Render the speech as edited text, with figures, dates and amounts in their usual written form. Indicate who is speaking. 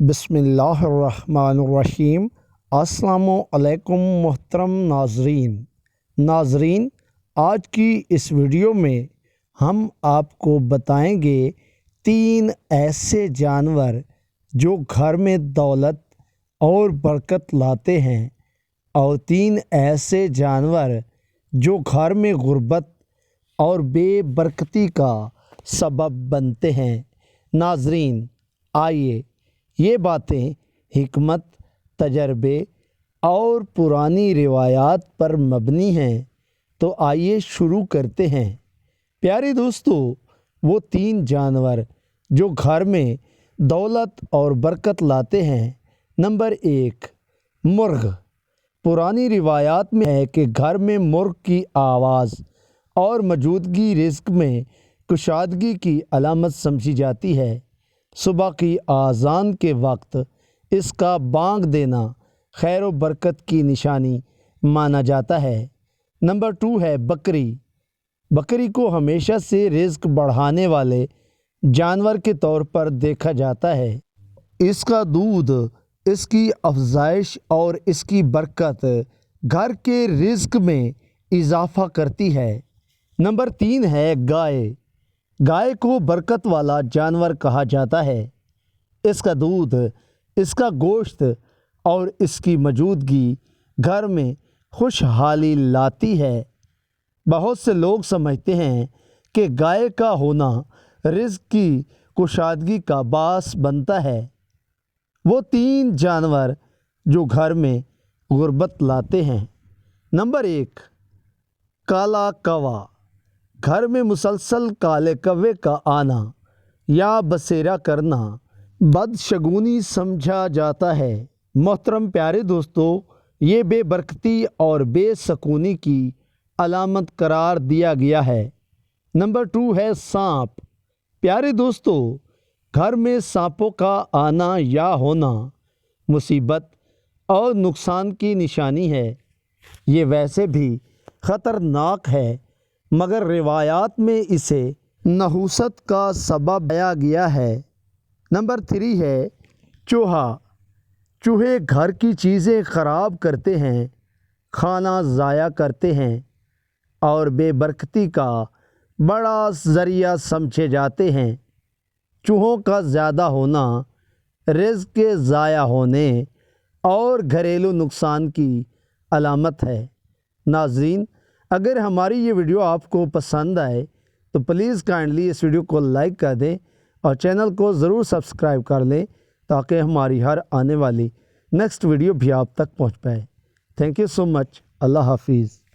Speaker 1: बिस्मिल्लाहिर्रहमानिर्रहीम। अस्सलामुअलैकुम मोहतरम नाजरीन, आज की इस वीडियो में हम आपको बताएंगे 3 ऐसे जानवर जो घर में दौलत और बरकत लाते हैं और 3 ऐसे जानवर जो घर में गुर्बत और बेबरकती का सबब बनते हैं। नाजरीन, आइए ये बातें हिकमत, तजर्बे और पुरानी रिवायात पर मबनी हैं, तो आइए शुरू करते हैं। प्यारे दोस्तों, वो 3 जानवर जो घर में दौलत और बरकत लाते हैं। नंबर 1, मुर्ग। पुरानी रिवायात में है कि घर में मुर्ग की आवाज़ और मौजूदगी रिज़्क में कुशादगी की अलामत समझी जाती है। सुबह की आज़ान के वक्त इसका बांग देना खैर व बरकत की निशानी माना जाता है। नंबर 2 है बकरी। बकरी को हमेशा से रिज़्क बढ़ाने वाले जानवर के तौर पर देखा जाता है। इसका दूध, इसकी अफजाइश और इसकी बरकत घर के रिज़्क में इजाफ़ा करती है। नंबर 3 है गाय। गाय को बरकत वाला जानवर कहा जाता है। इसका दूध, इसका गोश्त और इसकी मौजूदगी घर में खुशहाली लाती है। बहुत से लोग समझते हैं कि गाय का होना रिज़्क की कुशादगी का बास बनता है। वो 3 जानवर जो घर में गुर्बत लाते हैं। नंबर 1, काला कौवा। घर में मुसलसल काले कौवे का आना या बसेरा करना बदशगुनी समझा जाता है। मोहतरम प्यारे दोस्तों, ये बेबरकती और बेसकूनी की अलामत करार दिया गया है। नंबर 2 है सांप। प्यारे दोस्तों, घर में सांपों का आना या होना मुसीबत और नुकसान की निशानी है। ये वैसे भी ख़तरनाक है, मगर रिवायात में इसे नहूसत का सबब बताया गया है। नंबर 3 है चूहा। चूहे घर की चीज़ें ख़राब करते हैं, खाना ज़ाया करते हैं और बेबरकती का बड़ा ज़रिया समझे जाते हैं। चूहों का ज़्यादा होना रिज़्क के ज़ाया होने और घरेलू नुकसान की अलामत है। नाज़रीन, अगर हमारी ये वीडियो आपको पसंद आए तो प्लीज़ काइंडली इस वीडियो को लाइक कर दें और चैनल को ज़रूर सब्सक्राइब कर लें, ताकि हमारी हर आने वाली नेक्स्ट वीडियो भी आप तक पहुंच पाए। Thank you so much. अल्लाह हाफिज़।